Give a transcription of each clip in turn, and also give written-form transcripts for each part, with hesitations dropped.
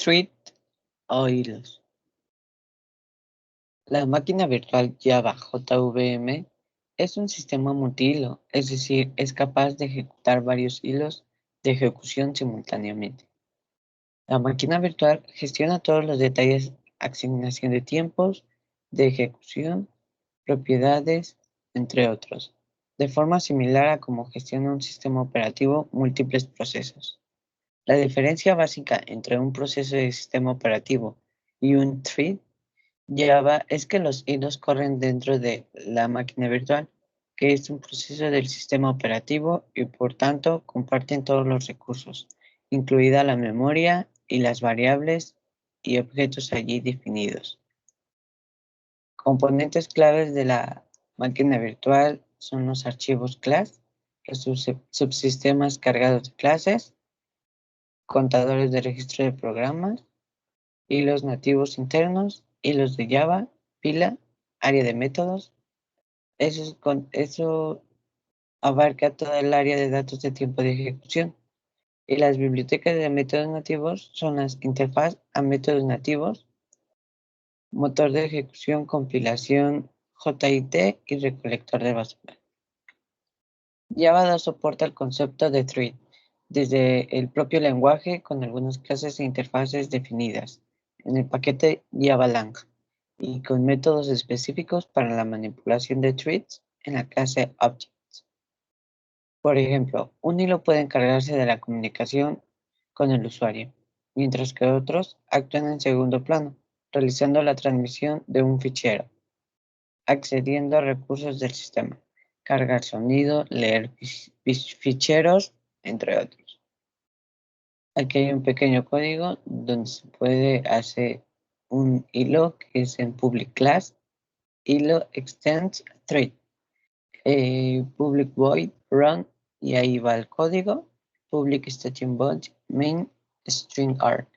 Thread o hilos. La máquina virtual Java JVM es un sistema multihilo, es decir, es capaz de ejecutar varios hilos de ejecución simultáneamente. La máquina virtual gestiona todos los detalles: asignación de tiempos, de ejecución, propiedades, entre otros, de forma similar a cómo gestiona un sistema operativo múltiples procesos. La diferencia básica entre un proceso de sistema operativo y un thread Java es que los hilos corren dentro de la máquina virtual, que es un proceso del sistema operativo y por tanto comparten todos los recursos, incluida la memoria y las variables y objetos allí definidos. Componentes claves de la máquina virtual son los archivos class, los subsistemas cargados de clases, contadores de registro de programas, hilos nativos internos, hilos de Java, pila, área de métodos. Eso abarca toda el área de datos de tiempo de ejecución. Y las bibliotecas de métodos nativos son las interfaz a métodos nativos, motor de ejecución, compilación, JIT y recolector de basura. Java no soporta el concepto de thread desde el propio lenguaje, con algunas clases e interfaces definidas en el paquete JavaLang y con métodos específicos para la manipulación de threads en la clase Objects. Por ejemplo, un hilo puede encargarse de la comunicación con el usuario, mientras que otros actúan en segundo plano, realizando la transmisión de un fichero, accediendo a recursos del sistema, cargar sonido, leer ficheros, entre otros. Aquí hay un pequeño código donde se puede hacer un hilo que es en public class, hilo extends thread, public void run, y ahí va el código, public staging void main string arg.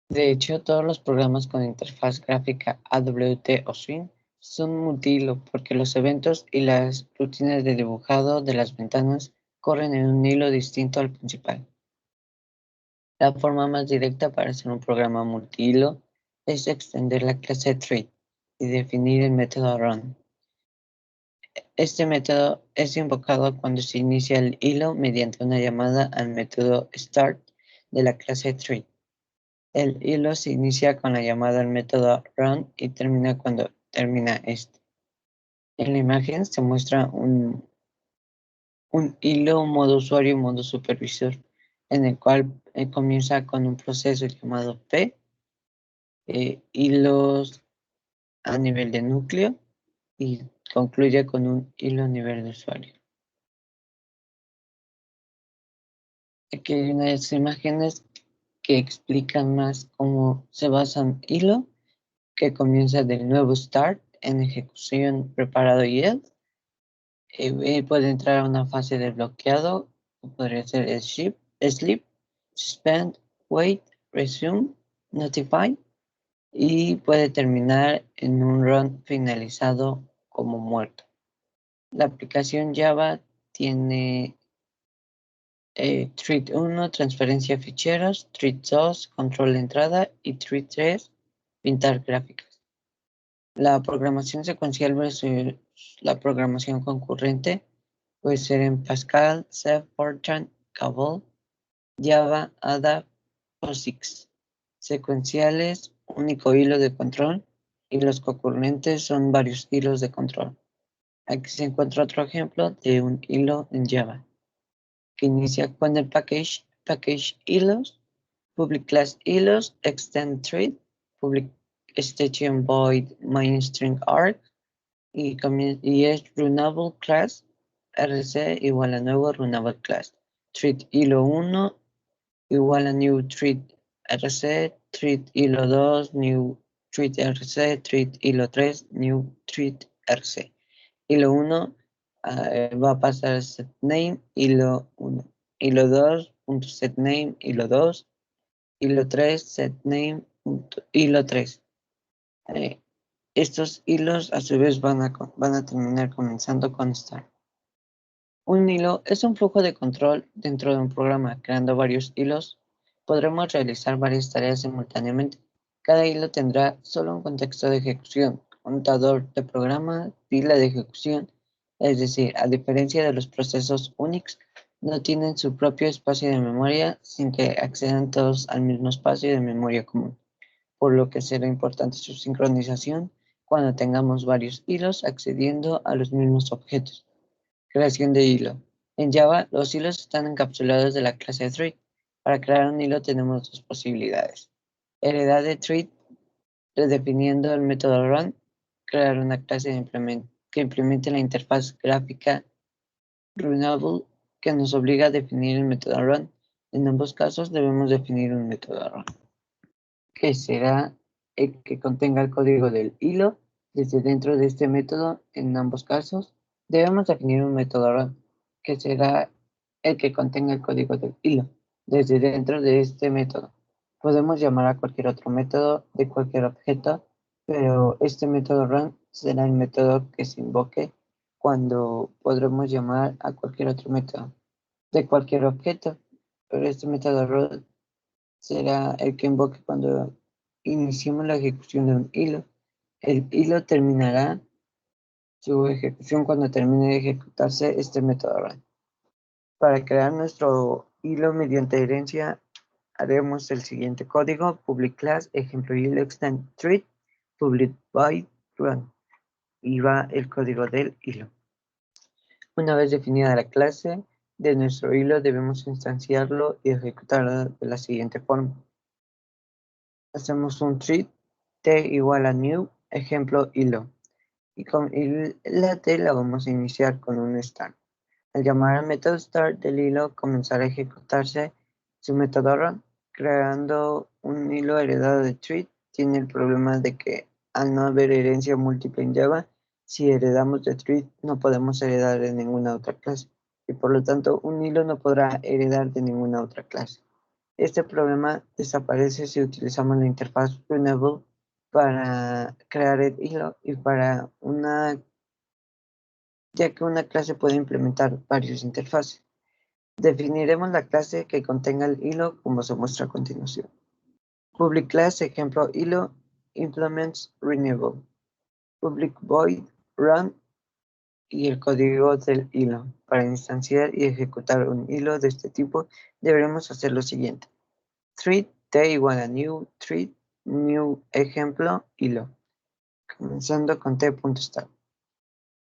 De hecho, todos los programas con interfaz gráfica AWT o Swing son multihilo porque los eventos y las rutinas de dibujado de las ventanas corren en un hilo distinto al principal. La forma más directa para hacer un programa multihilo es extender la clase thread y definir el método run. Este método es invocado cuando se inicia el hilo mediante una llamada al método start de la clase thread. El hilo se inicia con la llamada al método run y termina cuando termina este. En la imagen se muestra un hilo modo usuario y modo supervisor, en el cual comienza con un proceso llamado P, hilos a nivel de núcleo, y concluye con un hilo a nivel de usuario. Aquí hay unas imágenes que explican más cómo se basa un hilo, que comienza del nuevo start en ejecución preparado y puede entrar a una fase de bloqueado, podría ser sleep, suspend, wait, resume, notify, y puede terminar en un run finalizado como muerto. La aplicación Java tiene thread 1, transferencia de ficheros, thread 2, control de entrada, y thread 3, pintar gráficas. La programación secuencial versus la programación concurrente puede ser en Pascal, C, Fortran, Cabal, Java, Ada, POSIX. Secuenciales, único hilo de control, y los concurrentes son varios hilos de control. Aquí se encuentra otro ejemplo de un hilo en Java, que inicia con el package hilos, public class hilos, extend thread, public station void main string arg, y es runnable class rc igual a nuevo runnable class, thread hilo 1 igual a new thread rc, thread hilo 2 new thread rc, thread hilo 3 new thread rc. Hilo 1 va a pasar a setName hilo 1, hilo 2 setName hilo 2, hilo 3 setName hilo 3. Estos hilos a su vez van a terminar comenzando con start. Un hilo es un flujo de control dentro de un programa, creando varios hilos Podremos realizar varias tareas simultáneamente. Cada hilo tendrá solo un contexto de ejecución, contador de programa, pila de ejecución, es decir, a diferencia de los procesos Unix, no tienen su propio espacio de memoria sin que accedan todos al mismo espacio de memoria común, por lo que será importante su sincronización cuando tengamos varios hilos accediendo a los mismos objetos. Creación de hilo. En Java, los hilos están encapsulados de la clase thread. Para crear un hilo tenemos dos posibilidades. Heredad de thread, redefiniendo el método run, crear una clase que implemente la interfaz gráfica runnable que nos obliga a definir el método run. En ambos casos debemos definir un método run, que será el que contenga el código del hilo. Desde dentro de este método, en ambos casos, debemos definir un método run, que será el que contenga el código del hilo. Desde dentro de este método, podemos llamar a cualquier otro método de cualquier objeto, pero este método run será el método que se invoque cuando podremos llamar a cualquier otro método de cualquier objeto, pero este método run será el que invoque cuando iniciemos la ejecución de un hilo. El hilo terminará su ejecución cuando termine de ejecutarse este método run. Para crear nuestro hilo mediante herencia, haremos el siguiente código: public class, ejemplo hilo extend thread, public void run. Y va el código del hilo. Una vez definida la clase de nuestro hilo, debemos instanciarlo y ejecutarlo de la siguiente forma. Hacemos un thread t igual a new, ejemplo hilo. Y con la t la vamos a iniciar con un start. Al llamar al método start del hilo, comenzará a ejecutarse su método run. Creando un hilo heredado de thread, tiene el problema de que al no haber herencia múltiple en Java, si heredamos de thread no podemos heredar de ninguna otra clase. Y por lo tanto, un hilo no podrá heredar de ninguna otra clase. Este problema desaparece si utilizamos la interfaz Runnable para crear el hilo y ya que una clase puede implementar varias interfaces. Definiremos la clase que contenga el hilo como se muestra a continuación. Public class, ejemplo hilo, implements Runnable. Public void run y el código del hilo. Para instanciar y ejecutar un hilo de este tipo, deberemos hacer lo siguiente. Thread t igual a new thread, new ejemplo hilo, comenzando con t.start.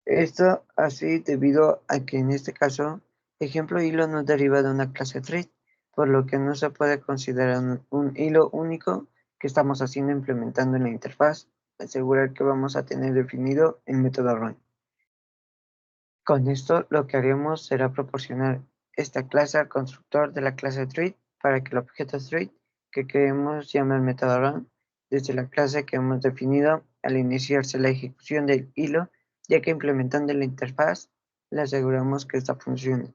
Esto así debido a que en este caso, ejemplo hilo no deriva de una clase thread, por lo que no se puede considerar un hilo único que estamos haciendo implementando en la interfaz, asegurar que vamos a tener definido el método run. Con esto lo que haremos será proporcionar esta clase al constructor de la clase thread para que el objeto thread que queremos llame al método run desde la clase que hemos definido al iniciarse la ejecución del hilo, ya que implementando la interfaz le aseguramos que esta funcione.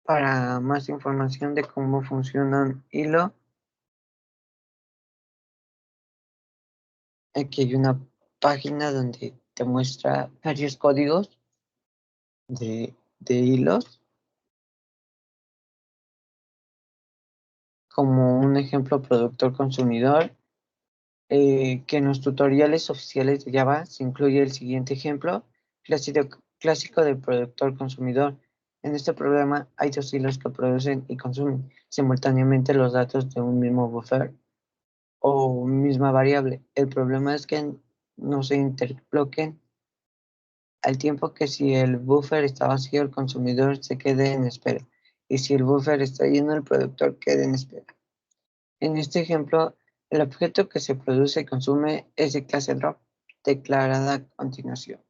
Para más información de cómo funciona un hilo, aquí hay una página donde te muestra varios códigos de hilos, como un ejemplo productor consumidor, que en los tutoriales oficiales de Java se incluye el siguiente ejemplo clásico del productor consumidor. En este programa hay dos hilos que producen y consumen simultáneamente los datos de un mismo buffer o misma variable. El problema es que no se interbloquen al tiempo que si el buffer está vacío, el consumidor se quede en espera, y si el buffer está lleno, el productor quede en espera. En este ejemplo, el objeto que se produce y consume es de clase drop, declarada a continuación.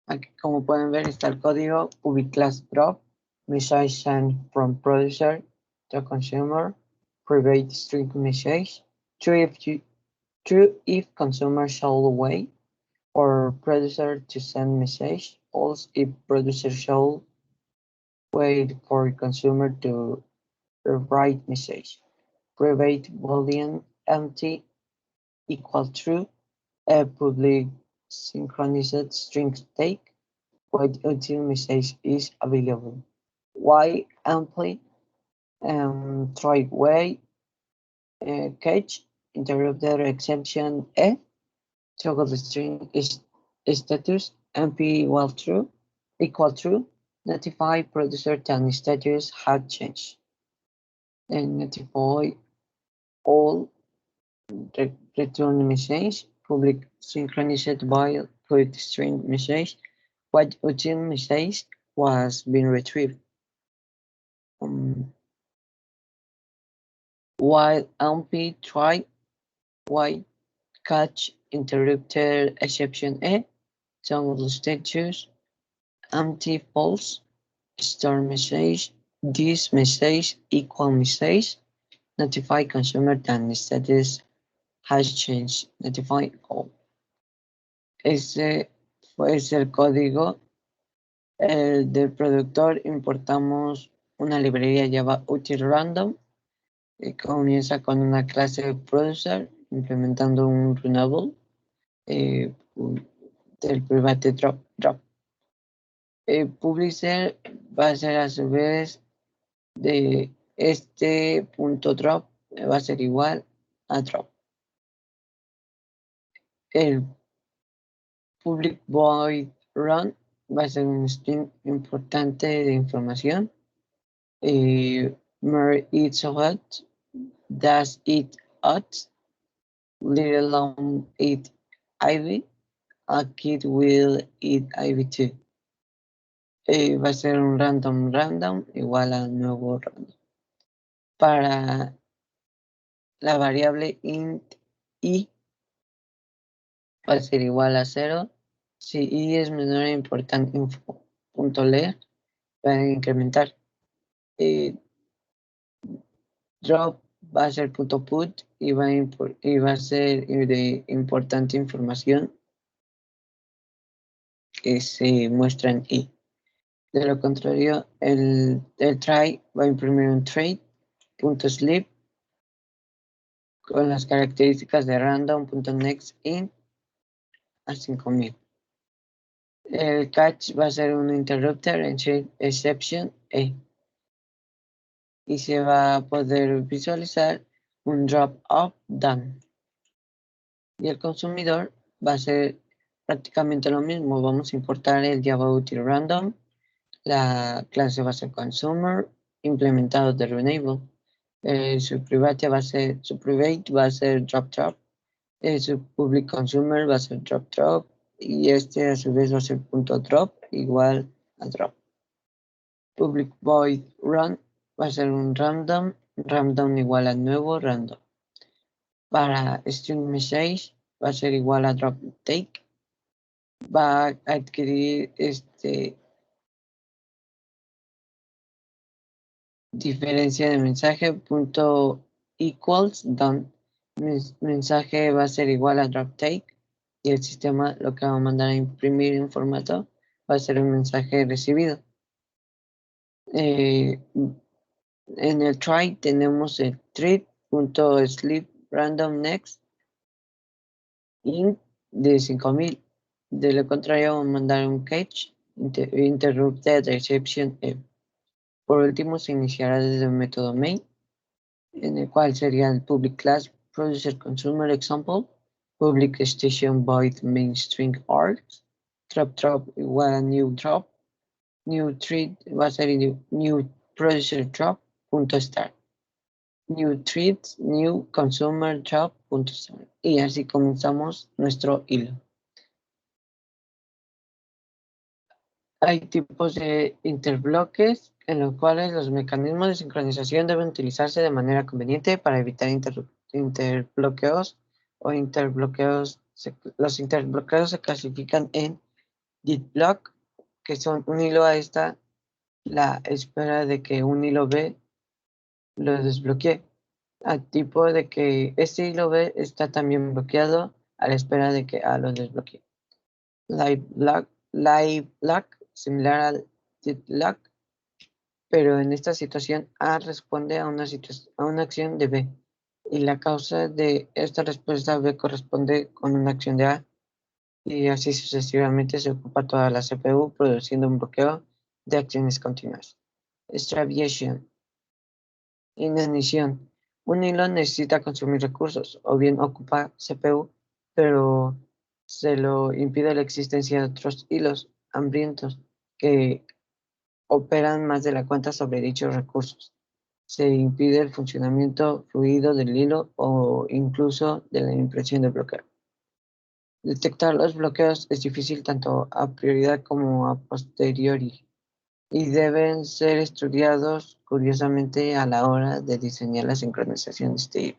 Aquí, como pueden ver, está el código ubiclass drop, message sent from producer to consumer, private string message, true if consumer shall wait, or producer to send message, false if producer shall wait for consumer to write message. Private boolean empty equal true, a public synchronized string take, wait until message is available. while amply try way catch interrupter exception e toggle string is status mp equal true notify producer that status had changed and notify all return message public synchronized while quick string message what util message was being retrieved. While MP try while catch interrupted exception E toggle status empty false star message this message equal message notify consumer that status has changed notify all. Ese es el código del productor. Importamos una librería Java util random que comienza con una clase producer implementando un runnable del private drop. Publisher va a ser a su vez de este punto drop va a ser igual a drop. El public void run va a ser un string importante de información. Mer it's hot, does it hot, little long eat ivy, a kid will eat ivy too. Va a ser un random igual a nuevo random. Para la variable int i va a ser igual a 0. Si i es menor a importante punto leer va a incrementar. Drop va a ser punto put y va a ser de importante información que se muestra en i. De lo contrario, el try va a imprimir un trade punto sleep con las características de random.nextInt a 5000. El catch va a ser un interrupter en exception E y se va a poder visualizar un drop up done. Y el consumidor va a ser prácticamente lo mismo. Vamos a importar el Java util random. La clase va a ser consumer implementado de Renable. Su private va a ser drop. Su public consumer va a ser drop. Y este a su vez va a ser punto drop igual a drop. Public void run va a ser un random igual a nuevo random. Para string message va a ser igual a drop take. Va a adquirir diferencia de mensaje punto equals done. Mensaje va a ser igual a drop take y el sistema lo que va a mandar a imprimir en formato va a ser un mensaje recibido. En el try tenemos el treat.sleep random next int de 5000. De lo contrario vamos a mandar un catch interrupted exception E. Por último se iniciará desde un método main en el cual sería el public class producer consumer example public station void main string args drop igual a new drop new treat va a ser new producer drop punto start new treat new consumer drop punto start y así comenzamos nuestro hilo. Hay tipos de interbloques en los cuales los mecanismos de sincronización deben utilizarse de manera conveniente para evitar interbloqueos o interbloqueos. Los interbloqueos se clasifican en deadlock, que son un hilo A está la espera de que un hilo B lo desbloquee, al tipo de que este hilo B está también bloqueado a la espera de que A lo desbloquee. Live lock similar al deadlock, pero en esta situación A responde a una acción de B y la causa de esta respuesta B corresponde con una acción de A y así sucesivamente se ocupa toda la CPU produciendo un bloqueo de acciones continuas. extraviation, inanición. Un hilo necesita consumir recursos, o bien ocupa CPU, pero se lo impide la existencia de otros hilos hambrientos que operan más de la cuenta sobre dichos recursos. Se impide el funcionamiento fluido del hilo o incluso de la impresión de bloqueo. Detectar los bloqueos es difícil tanto a priori como a posteriori y deben ser estudiados curiosamente a la hora de diseñar la sincronización de este hilo.